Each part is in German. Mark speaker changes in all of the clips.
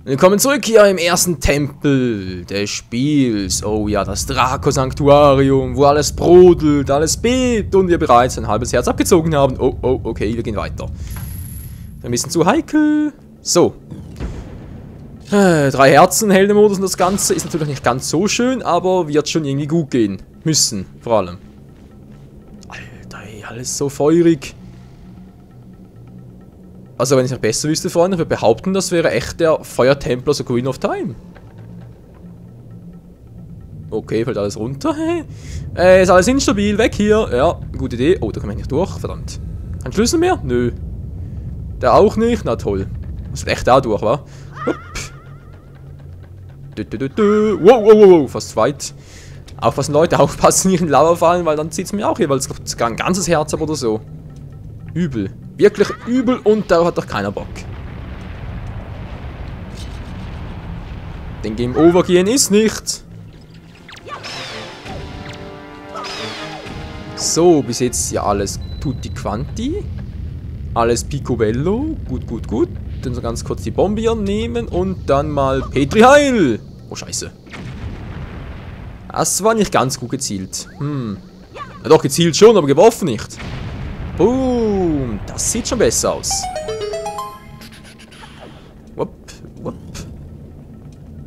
Speaker 1: Willkommen zurück hier im ersten Tempel des Spiels. Oh ja, das Draco-Sanktuarium, wo alles brodelt, alles bebt und wir bereits ein halbes Herz abgezogen haben. Oh, okay, wir gehen weiter. Ein bisschen zu heikel. So. 3 Herzen, Heldemodus und das Ganze ist natürlich nicht ganz so schön, aber wird schon irgendwie gut gehen. Müssen, vor allem. Alter, ey, alles so feurig. Also wenn ich noch besser wüsste, Freunde, würde behaupten, das wäre echt der Feuertempler, so Queen of Time. Okay, fällt alles runter. Ist alles instabil, weg hier. Ja, gute Idee. Oh, da kommen wir nicht durch, verdammt. Kein Schlüssel mehr? Nö. Der auch nicht? Na toll. Muss echt da durch, wa? Hup. Wow, fast zu weit. Aufpassen, Leute, aufpassen, nicht in Lava fallen, weil dann zieht es mir auch jeweils sogar ein ganzes Herz ab oder so. Übel. Wirklich übel und da hat doch keiner Bock. Den Game Over gehen ist nicht. So, bis jetzt ja alles tutti quanti. Alles picobello. Gut. Dann so ganz kurz die Bombe hier nehmen und dann mal Petri Heil. Oh, scheiße. Das war nicht ganz gut gezielt. Ja, doch, gezielt schon, aber geworfen nicht. Boom, das sieht schon besser aus. Wupp.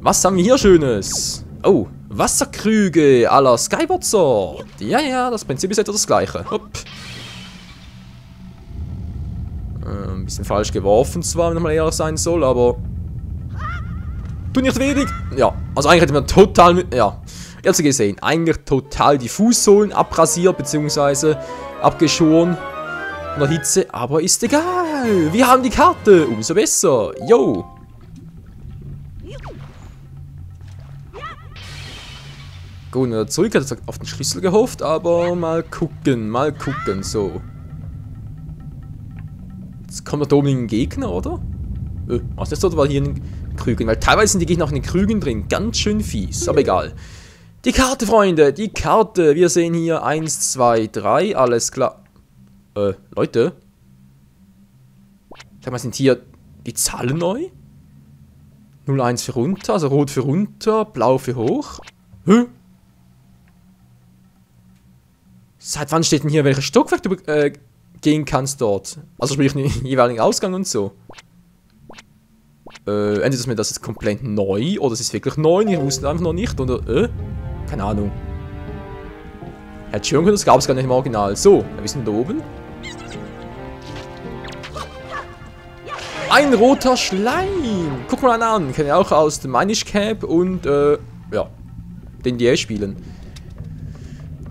Speaker 1: Was haben wir hier Schönes? Oh, Wasserkrüge à la Skyward Sword. Ja, das Prinzip ist etwa das gleiche. Ein bisschen falsch geworfen zwar, wenn man mal ehrlich sein soll, aber... Tut nicht wenig. Ja, also eigentlich hätte man total... Ja, ihr habt es gesehen. Eigentlich total die Fußsohlen abrasiert, beziehungsweise abgeschoren. Von der Hitze, aber ist egal. Wir haben die Karte. Umso besser. Yo. Gut, wieder zurück. Hat auf den Schlüssel gehofft, aber mal gucken. So. Jetzt kommt da oben ein Gegner, oder? Was ist das? War hier in den Krügen. Weil teilweise sind die Gegner auch in den Krügen drin. Ganz schön fies, aber egal. Die Karte, Freunde. Die Karte. Wir sehen hier 1, 2, 3. Alles klar. Leute? Sag mal, sind hier die Zahlen neu? 01 für runter, also rot für runter, blau für hoch. Seit wann steht denn hier, welches Stockwerk du gehen kannst dort? Also sprich den jeweiligen Ausgang und so. Entweder ist mir das jetzt komplett neu, oder es ist wirklich neu, ich wusste einfach noch nicht, oder, keine Ahnung. Hätte schon können, das gab es gar nicht im Original. So, wir sind da oben. Ein roter Schleim! Guck mal einen an. Kenne ich auch aus dem Minish Cap und, ja, den DA spielen.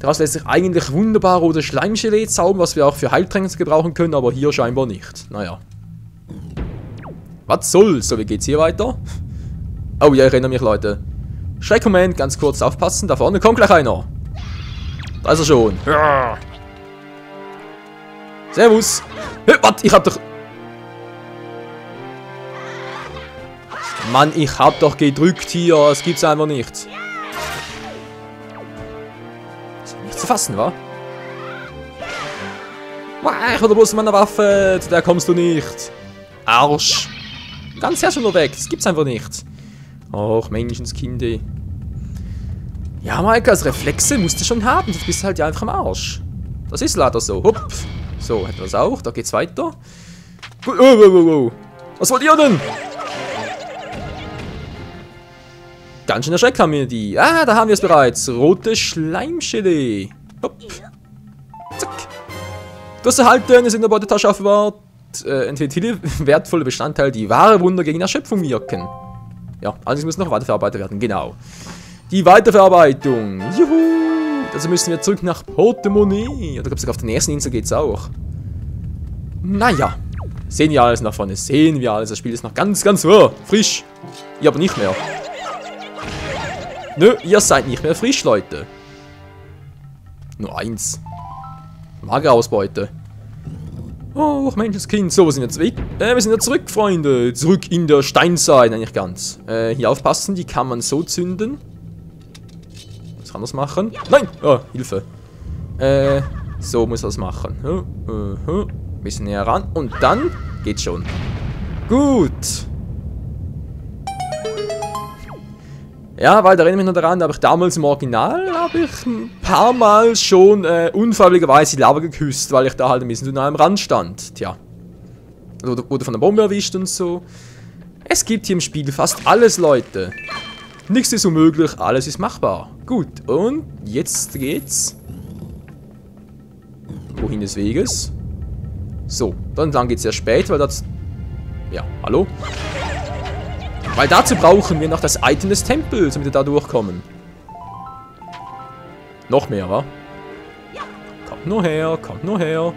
Speaker 1: Daraus lässt sich eigentlich wunderbar rote Schleimgelee zaubern, was wir auch für Heiltränke gebrauchen können, aber hier scheinbar nicht. Naja. Was soll's? So, wie geht's hier weiter? Oh ja, ich erinnere mich, Leute. Schreckmoment, ganz kurz aufpassen. Da vorne kommt gleich einer. Da ist er schon. Ja. Servus. Warte, ich hab doch... Mann, ich hab doch gedrückt hier. Das gibt's einfach nicht. Ist nicht zu fassen, wa? Ich hol bloß meine Waffe. Zu der kommst du nicht. Arsch. Ganz her schon nur weg. Das gibt's einfach nicht. Och, Menschenskinder. Ja, Maike, als Reflexe musst du schon haben. Du bist halt ja einfach am Arsch. Das ist leider so. Hopp. So, hätten wir das auch. Da geht's weiter. Gut. Oh. Was wollt ihr denn? Ganz schön erschreckt haben wir die. Ah, da haben wir es bereits. Rote Schleimgelee. Hopp. Zack. Du hast erhalten, es in der Beutetasche aufbewahrt. Entweder viele wertvolle Bestandteile, die wahre Wunder gegen Erschöpfung wirken. Ja, allerdings muss noch weiterverarbeitet werden. Genau. Die Weiterverarbeitung. Juhu. Also müssen wir zurück nach Portemonnaie. Oder auf der nächsten Insel geht's auch. Naja. Sehen wir alles nach vorne. Sehen wir alles. Das Spiel ist noch ganz frisch. Ihr aber nicht mehr. Nö, ihr seid nicht mehr frisch, Leute. Nur eins. Magere Ausbeute. Oh, Menschenskind. So, wo sind wir jetzt weg? Wir sind ja zurück, Freunde. Zurück in der Steinzeit, eigentlich ganz. Hier aufpassen, die kann man so zünden. Was kann das machen? Nein! Oh, Hilfe. So muss das machen. Bisschen näher ran. Und dann geht's schon. Gut. Ja, weil da erinnere ich mich noch daran, da habe ich damals im Original, habe ich ein paar Mal schon unfreiwilligerweise die Lava geküsst, weil ich da halt ein bisschen zu nah am Rand stand. Tja. Oder wurde von der Bombe erwischt und so. Es gibt hier im Spiel fast alles, Leute. Nichts ist unmöglich, alles ist machbar. Gut, und jetzt geht's. Wohin des Weges? So, dann geht's sehr spät, weil das... Ja, hallo? Weil dazu brauchen wir noch das Item des Tempels, damit wir da durchkommen. Noch mehr, wa? Kommt nur her, kommt nur her.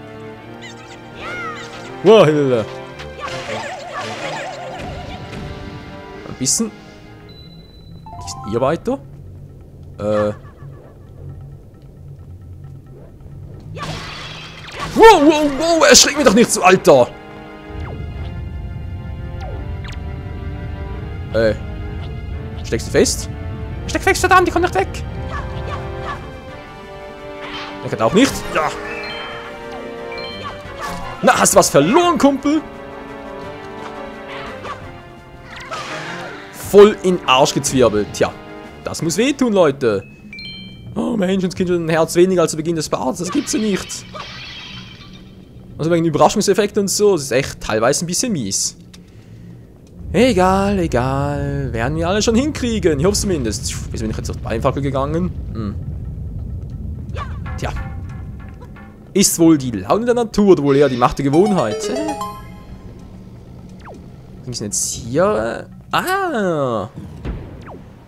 Speaker 1: Wow, Hilfe. Ein bisschen. Wie ist denn ihr weiter? Wow, wow, wow, erschreck mich doch nicht so, Alter! Steckst du fest? Steck fest, verdammt, die kommt nicht weg! Der kann auch nicht. Ja! Na, hast du was verloren, Kumpel? Voll in den Arsch gezwirbelt. Tja, das muss wehtun, Leute. Oh, Menschenskind hat ein Herz weniger als zu Beginn des Parts. Das gibt's ja nicht. Also wegen Überraschungseffekt und so. Das ist echt teilweise ein bisschen mies. Egal, egal. Werden wir alle schon hinkriegen. Ich hoffe zumindest. Wieso bin ich jetzt auf die Beinfackel gegangen? Tja. Ist wohl die Laune der Natur oder wohl eher die Macht der Gewohnheit? Wir sind jetzt hier.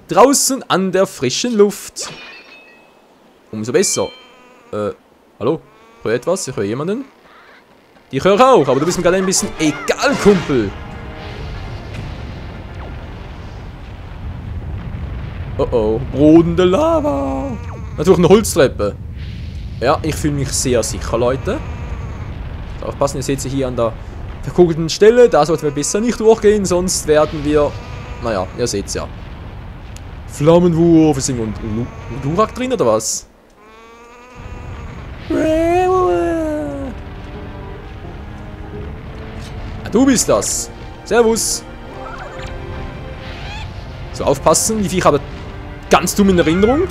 Speaker 1: Draußen an der frischen Luft. Umso besser. Hallo? Ich höre etwas? Ich höre jemanden? Ich höre auch, aber du bist mir gerade ein bisschen egal, Kumpel. Oh oh, brodende Lava. Natürlich eine Holztreppe. Ja, ich fühle mich sehr sicher, Leute. Aufpassen, ihr seht sie hier an der verkugelten Stelle. Da sollten wir besser nicht durchgehen, sonst werden wir... Naja, ihr seht es ja. Flammenwurf. Ist irgendwo ein Durak drin, oder was? Du bist das. Servus. So, aufpassen. Die Viecher haben ganz dumm in Erinnerung.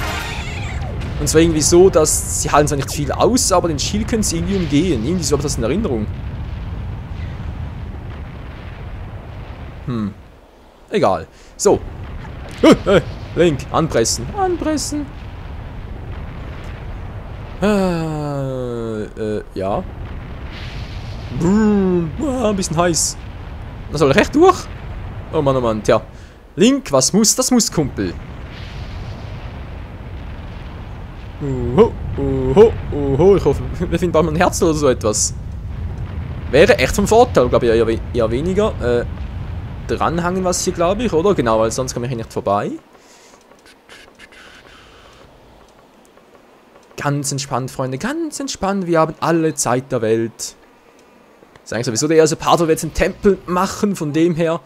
Speaker 1: Und zwar irgendwie so, dass sie halten zwar nicht viel aus, aber den Schild können sie irgendwie umgehen. Irgendwie so habe ich das in Erinnerung. Egal. So. Link, anpressen. Anpressen. Ja. Ein bisschen heiß. Da soll recht durch. Oh Mann, tja. Link, was muss? Das muss, Kumpel. Ich hoffe, wir finden bald mal ein Herz oder so etwas. Wäre echt vom Vorteil, glaube ich, eher weniger. Dranhangen was hier, glaube ich, oder? Genau, weil sonst komme ich hier nicht vorbei. Ganz entspannt, Freunde, ganz entspannt. Wir haben alle Zeit der Welt. Das ist eigentlich sowieso der erste Part, wo wir jetzt einen Tempel machen. Von dem her,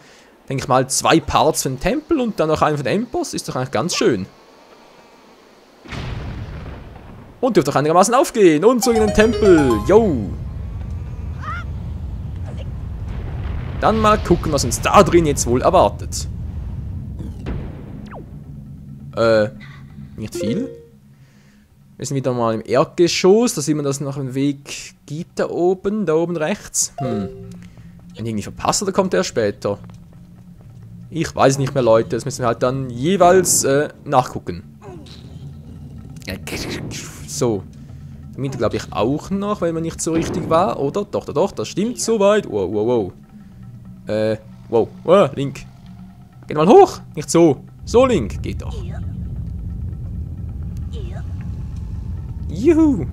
Speaker 1: denke ich mal, 2 Parts für den Tempel und dann noch einen für den Endboss. Ist doch eigentlich ganz schön. Und dürfte auch einigermaßen aufgehen. Und zurück in den Tempel. Yo. Dann mal gucken, was uns da drin jetzt wohl erwartet. Nicht viel. Wir sind wieder mal im Erdgeschoss. Da sieht man, dass es noch einen Weg gibt da oben rechts. Wenn ich irgendwie verpasse, oder kommt der später? Ich weiß nicht mehr, Leute. Das müssen wir halt dann jeweils nachgucken. So. Die Mitte glaube ich auch noch, weil man nicht so richtig war, oder? Doch, das stimmt soweit. Wow. Wow, Link. Geht mal hoch. Nicht so. So, Link. Geht doch. Juhu.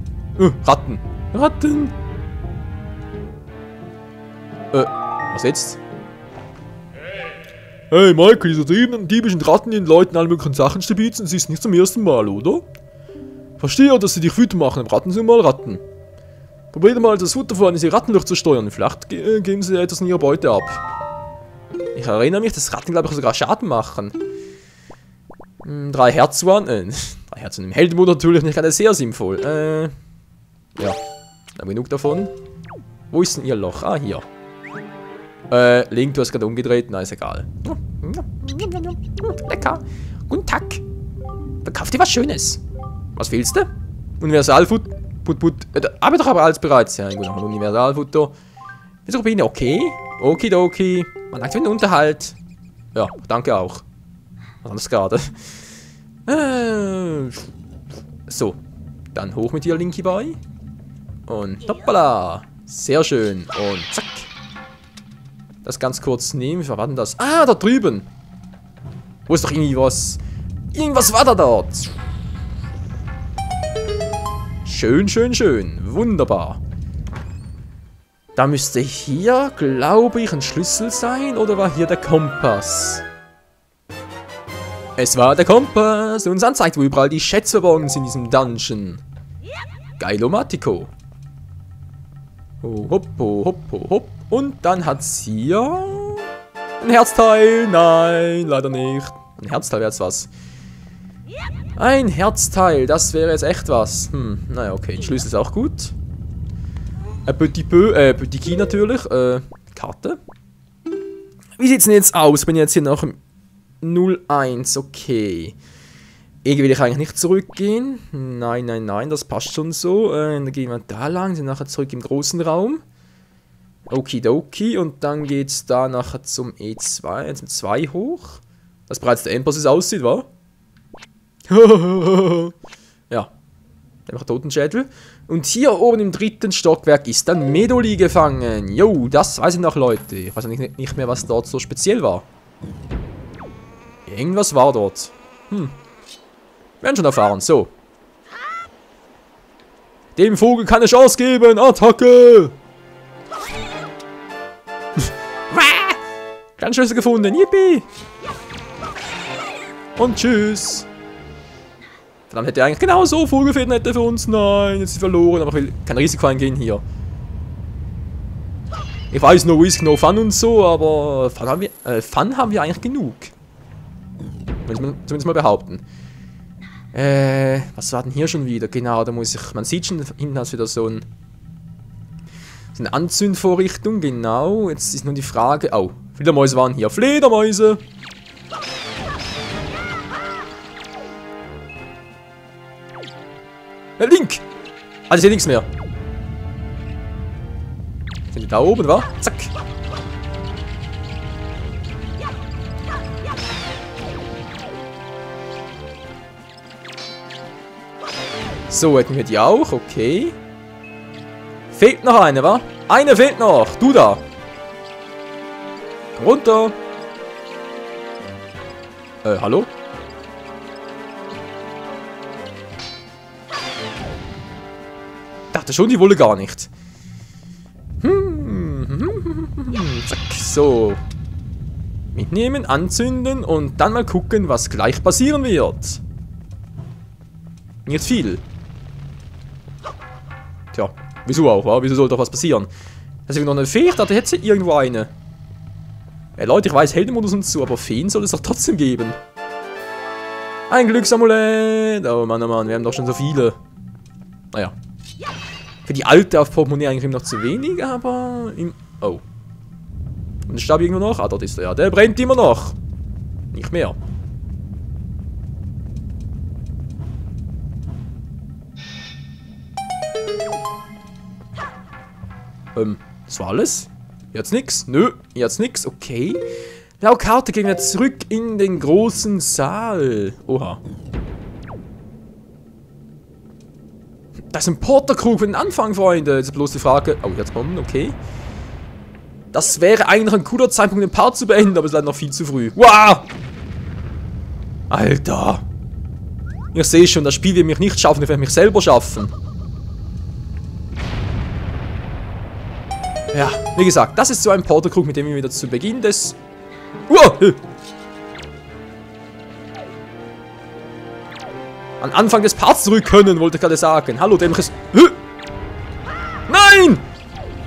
Speaker 1: Ratten. Was jetzt? Hey, Michael, diese diebischen Ratten den Leuten alle möglichen Sachen stibitzen, sie ist nicht zum ersten Mal, oder? Verstehe, dass sie dich wütend machen, aber Ratten sind mal Ratten. Probiert mal das Futter vor, diese Ratten durchzusteuern. Vielleicht geben sie etwas in ihrer Beute ab. Ich erinnere mich, dass Ratten, glaube ich, sogar Schaden machen. 3 Herzen waren. 3 Herzen im Heldenmodus natürlich nicht gerade sehr sinnvoll. Ja. Dann genug davon. Wo ist denn ihr Loch? Ah, hier. Link, du hast gerade umgedreht. Na, ist egal. Lecker. Guten Tag. Verkauf dir was Schönes. Was fehlst du? Universalfood. Aber doch aber alles bereits. Ja, gut, nochmal Universalfutter. Rubine, okay. Okidoki. Man dankt für den Unterhalt. Ja, danke auch. Was anderes gerade. So. Dann hoch mit dir, Linky Boy. Und hoppala. Sehr schön. Und zack. Das ganz kurz nehmen. Wie war denn das? Ah, da drüben. Wo ist doch irgendwie was? Irgendwas war da dort. Schön, schön, schön. Wunderbar. Da müsste hier, glaube ich, ein Schlüssel sein. Oder war hier der Kompass? Es war der Kompass, der uns anzeigt, wo überall die Schätze verborgen sind in diesem Dungeon. Geilomatico. Oh, hopp, oh, hopp, oh, hopp. Und dann hat's hier ein Herzteil. Nein, leider nicht. Ein Herzteil wäre jetzt was. Ein Herzteil, das wäre jetzt echt was. Naja, okay, ein Schlüssel ist auch gut. Ein Petit Key natürlich. Karte. Wie sieht's denn jetzt aus? Bin ich jetzt hier noch im 01, okay. Irgendwie will ich eigentlich nicht zurückgehen. Nein, nein, nein, das passt schon so. Dann gehen wir da lang, sind nachher zurück im großen Raum. Okidoki, und dann geht's da nachher zum E2, zum 2 hoch. Das bereits der Endboss es aussieht, wa? Ja. Einfach Totenschädel. Und hier oben im 3. Stockwerk ist dann Medoli gefangen. Jo, das weiß ich noch, Leute. Ich weiß nicht mehr, was dort so speziell war. Irgendwas war dort. Werden schon erfahren. So. Dem Vogel keine Chance geben. Attacke! Ganz Schlüssel gefunden. Yippie! Und tschüss. Verdammt, hätte er eigentlich genau so Vogelfäden hätte für uns. Nein, jetzt ist sie verloren. Aber ich will kein Risiko eingehen hier. Ich weiß, no risk, no fun und so, aber Fun haben wir eigentlich genug. Will ich zumindest mal behaupten. Was war denn hier schon wieder? Genau, da muss ich. Man sieht schon, hinten hast du wieder so eine Anzündvorrichtung, genau. Jetzt ist nur die Frage. Oh, Fledermäuse waren hier. Fledermäuse! Link! Also ich sehe nichts mehr. Sind die da oben, wa? Zack! So, hätten wir die auch, okay. Fehlt noch eine, wa? Eine fehlt noch! Du da! Runter! Hallo? Dachte schon, die wolle gar nicht. Zack, so. Mitnehmen, anzünden und dann mal gucken, was gleich passieren wird. Nicht viel. Tja, wieso auch, wa? Wieso soll doch was passieren? Das ist noch eine Fee, ich dachte, hätte sie irgendwo eine. Leute, ich weiß, Heldenmodus und so, aber Feen soll es doch trotzdem geben. Ein Glücksamulett. Oh Mann, wir haben doch schon so viele. Naja. Für die alte auf Portemonnaie eigentlich noch zu wenig, aber oh. Und der Stab irgendwo noch? Ah, dort ist er ja. Der brennt immer noch. Nicht mehr. Das war alles? Jetzt nix? Nö, jetzt nix. Okay. Laut Karte gehen wir zurück in den großen Saal. Oha. Das ist ein Porterkrug für den Anfang, Freunde. Jetzt ist bloß die Frage. Oh, jetzt Bomben, okay. Das wäre eigentlich ein cooler Zeitpunkt, den Part zu beenden, aber es ist leider noch viel zu früh. Wow! Alter. Ich sehe schon, das Spiel wird mich nicht schaffen, ich werde mich selber schaffen. Ja, wie gesagt, das ist so ein Porterkrug, mit dem wir wieder zu Beginn des... An Anfang des Parts zurück können, wollte ich gerade sagen. Hallo, dämliches... Nein!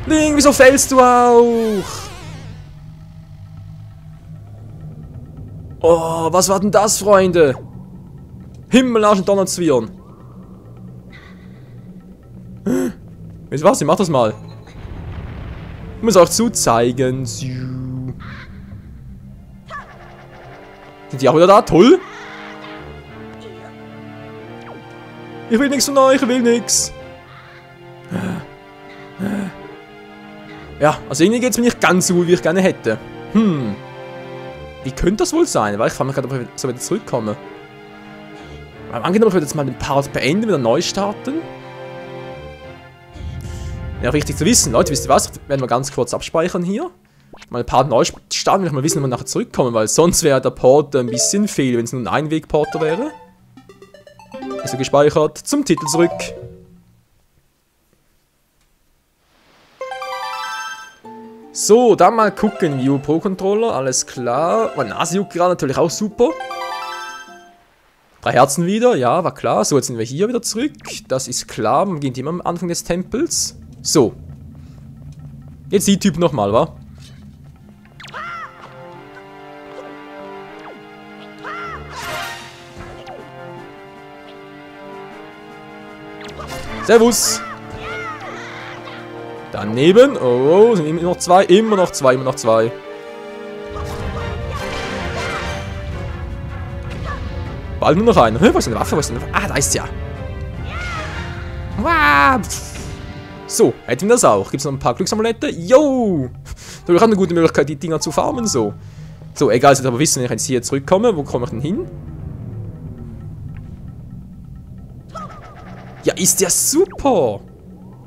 Speaker 1: Link, wieso fällst du auch? Oh, was war denn das, Freunde? Himmel, Arsch und Donnerzwirn. Wisst ihr was? Ich mach das mal. Um es auch zu zeigen. Sind die auch wieder da? Toll. Ich will nichts von euch, ich will nichts. Ja, also irgendwie geht es mir nicht ganz so gut, wie ich gerne hätte. Wie könnte das wohl sein? Weil ich frage mich gerade, ob ich so wieder zurückkomme. Aber angenommen, ich würde jetzt mal den Part beenden, wieder neu starten. Ja, wichtig zu wissen. Leute, wisst ihr was? Werden wir ganz kurz abspeichern hier. Mal ein Part neu starten, will ich mal wissen, ob wir nachher zurückkommen, weil sonst wäre der Port ein bisschen fehl, wenn es nur ein Einweg-Porter wäre. Also gespeichert, zum Titel zurück. So, dann mal gucken. View Pro Controller, alles klar. Mein Nase-Juck gerade natürlich auch super. 3 Herzen wieder, ja, war klar. So, jetzt sind wir hier wieder zurück. Das ist klar, man beginnt immer am Anfang des Tempels. So. Jetzt die Typ nochmal, wa? Servus. Daneben. Oh, sind immer noch 2. Immer noch 2, immer noch 2. Bald nur noch einer. Hä, wo ist eine Waffe? Wo ist eine Waffe? Ah, da ist sie ja. Wow. So, hätten wir das auch. Gibt es noch ein paar Glücksamulette? Yo! Da habe ich auch eine gute Möglichkeit, die Dinger zu farmen. So, egal, jetzt aber wissen, wenn ich jetzt hier zurückkomme. Wo komme ich denn hin? Ja, ist der super!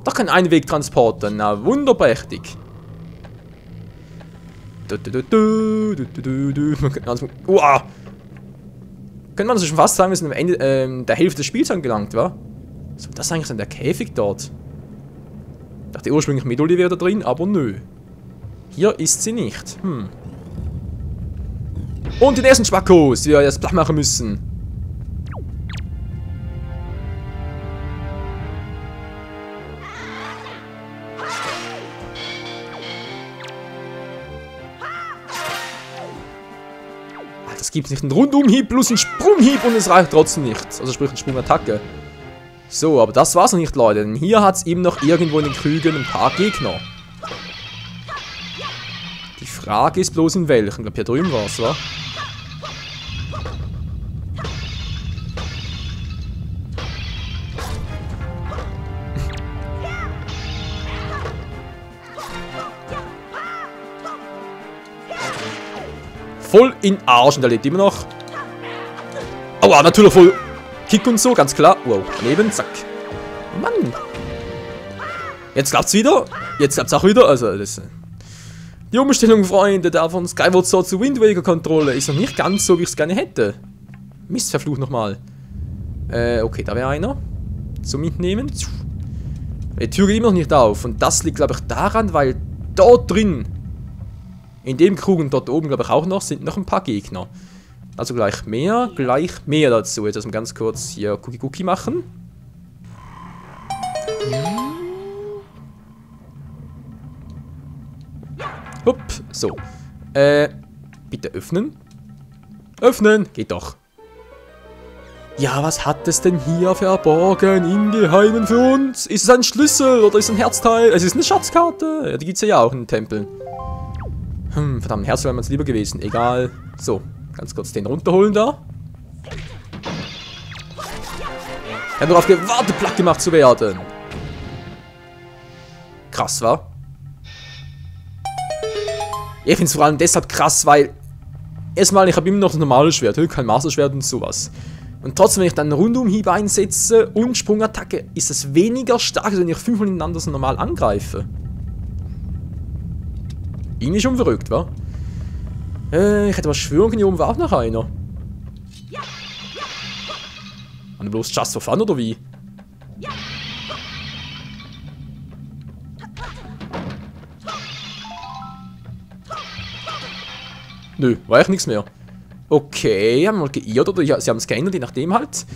Speaker 1: Doch kein Einwegtransporter. Na, wunderprächtig. Uah! Könnte man das schon fast sagen, wir sind am Ende der Hälfte des Spiels angelangt, wa? Was ist das eigentlich denn der Käfig dort? Ich dachte ursprünglich Medoli wäre da drin, aber nö. Hier ist sie nicht. Und den ersten Spackos, die wir jetzt platt machen müssen. Das gibt's nicht. Ein Rundumhieb plus ein Sprunghieb und es reicht trotzdem nicht. Also sprich eine Sprungattacke. So, aber das war's noch nicht, Leute. Denn hier hat's eben noch irgendwo in den Krügen ein paar Gegner. Die Frage ist bloß in welchen. Ich glaube, hier drüben war's, wa? Voll in Arsch und er lebt immer noch. Aua, natürlich voll Kick und so, ganz klar. Wow, daneben, zack. Mann. Jetzt klappt's wieder. Jetzt klappt's auch wieder. Also, das... Die Umstellung, Freunde, da von Skyward Sword zu Wind Waker Controller ist noch nicht ganz so, wie ich es gerne hätte. Mist, verflucht nochmal. Okay, da wäre einer. Zum Mitnehmen. Die Tür geht immer noch nicht auf. Und das liegt, glaube ich, daran, weil dort drin... In dem Krug und dort oben, glaube ich, auch noch, sind noch ein paar Gegner. Also gleich mehr dazu. Jetzt erstmal ganz kurz hier Cookie machen. Hup, so. Bitte öffnen. Öffnen, geht doch. Ja, was hat es denn hier verborgen im Geheimen für uns? Ist es ein Schlüssel oder ist es ein Herzteil? Es ist eine Schatzkarte. Ja, die gibt es ja auch in den Tempeln. Verdammt, ein Herz wäre mir lieber gewesen. Egal. So, ganz kurz den runterholen da. Ich habe darauf gewartet, platt gemacht zu werden. Krass, wa? Ich finde es vor allem deshalb krass, weil... Erstmal, ich habe immer noch ein normales Schwert, kein Masterschwert und sowas. Und trotzdem, wenn ich dann einen Rundumhieb einsetze und Sprungattacke, ist es weniger stark, als wenn ich 5 hintereinander so normal angreife. Irgendwie schon verrückt, wa? Ich hätte mal schwören können, hier oben war auch noch einer. Und bloß just for fun, oder wie? Nö, war echt nichts mehr. Okay, haben wir mal geirrt, oder ja, sie haben es geändert, je nachdem halt.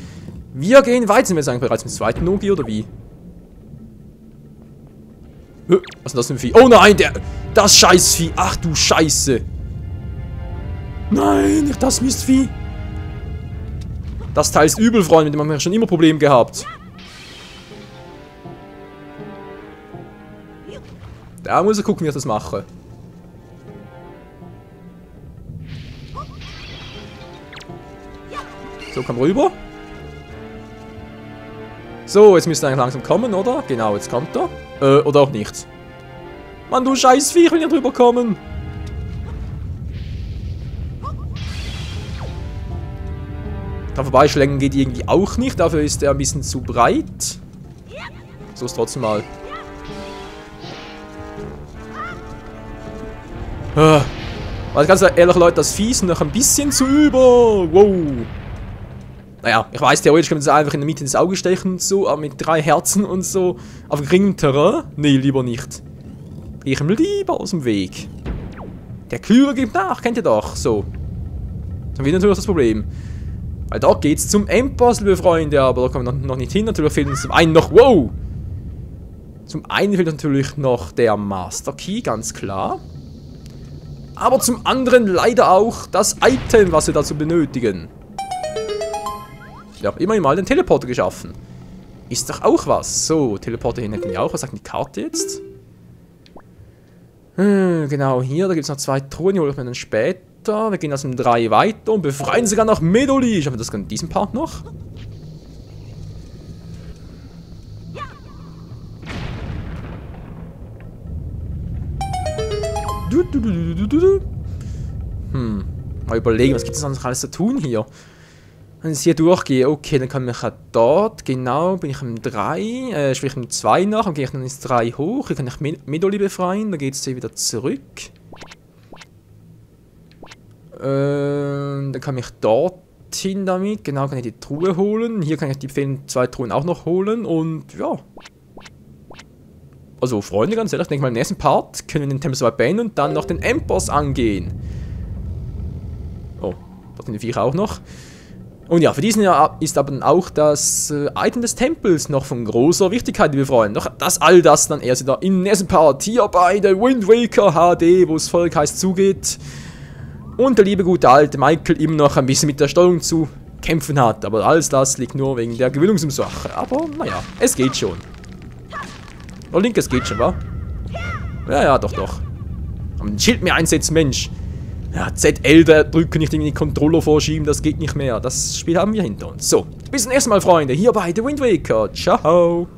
Speaker 1: Wir gehen weiter, sind wir jetzt eigentlich bereits im zweiten Nogi, oder wie? Was ist denn das für ein Vieh? Oh nein, das Scheißvieh. Ach du Scheiße. Nein, nicht das Mistvieh. Das Teil ist übel, Freunde. Mit dem haben wir schon immer Probleme gehabt. Da muss ich gucken, wie ich das mache. So, komm rüber. So, jetzt müsste er eigentlich langsam kommen, oder? Genau, jetzt kommt er. Oder auch nicht. Mann, du scheiß Viech, wenn ihr drüber kommen. Da vorbeischlägen geht irgendwie auch nicht. Dafür ist er ein bisschen zu breit. So ist trotzdem mal. Also ganz ehrlich, Leute, das Vieh ist noch ein bisschen zu über. Wow. Naja, ich weiß, theoretisch können wir das einfach in der Mitte ins Auge stechen und so, aber mit 3 Herzen und so. Auf geringem Terrain? Nee, lieber nicht. Ich ihm lieber aus dem Weg. Der Klüger gibt nach, kennt ihr doch. So. Dann wird natürlich das Problem. Weil da geht's zum Endboss, liebe Freunde, aber da kommen wir noch nicht hin. Natürlich fehlt uns zum einen noch. Wow! Zum einen fehlt natürlich noch der Master Key, ganz klar. Aber zum anderen leider auch das Item, was wir dazu benötigen. Ja, immerhin mal den Teleporter geschaffen. Ist doch auch was. So, Teleporter hin hätten wir auch. Was sagt die Karte jetzt? Genau, hier, da gibt es noch 2 Truhen, die hole ich mir dann später. Wir gehen aus dem 3 weiter und befreien sogar noch Medoli. Schaffen wir das in diesem Part noch? Mal überlegen, was gibt es sonst alles zu tun hier? Wenn ich hier durchgehe, okay, dann kann ich ja dort, genau, bin ich im 3, sprich im 2 nach, dann gehe ich dann ins 3 hoch, hier kann ich Medoli befreien, dann geht es hier wieder zurück. Dann kann ich dorthin damit, genau, kann ich die Truhe holen, hier kann ich die fehlenden 2 Truhen auch noch holen und ja. Also Freunde, ganz ehrlich, ich denke mal im nächsten Part können wir den Tempel Swipe beenden und dann noch den Endboss angehen. Oh, dort sind die Viecher auch noch. Und ja, für diesen Jahr ist aber auch das Item des Tempels noch von großer Wichtigkeit, liebe Freunde. Doch all das dann erst wieder im nächsten Part hier bei der Wind Waker HD, wo es voll heiß zugeht. Und der liebe gute alte Michael immer noch ein bisschen mit der Steuerung zu kämpfen hat. Aber alles das liegt nur wegen der Gewöhnungssache. Aber naja, es geht schon. Oh, Link, es geht schon, wa? Ja, doch. Aber ein Schild mehr einsetzen, Mensch. Ja, ZL drücken, nicht in die Controller vorschieben, das geht nicht mehr. Das Spiel haben wir hinter uns. So, bis zum nächsten Mal, Freunde, hier bei The Wind Waker. Ciao.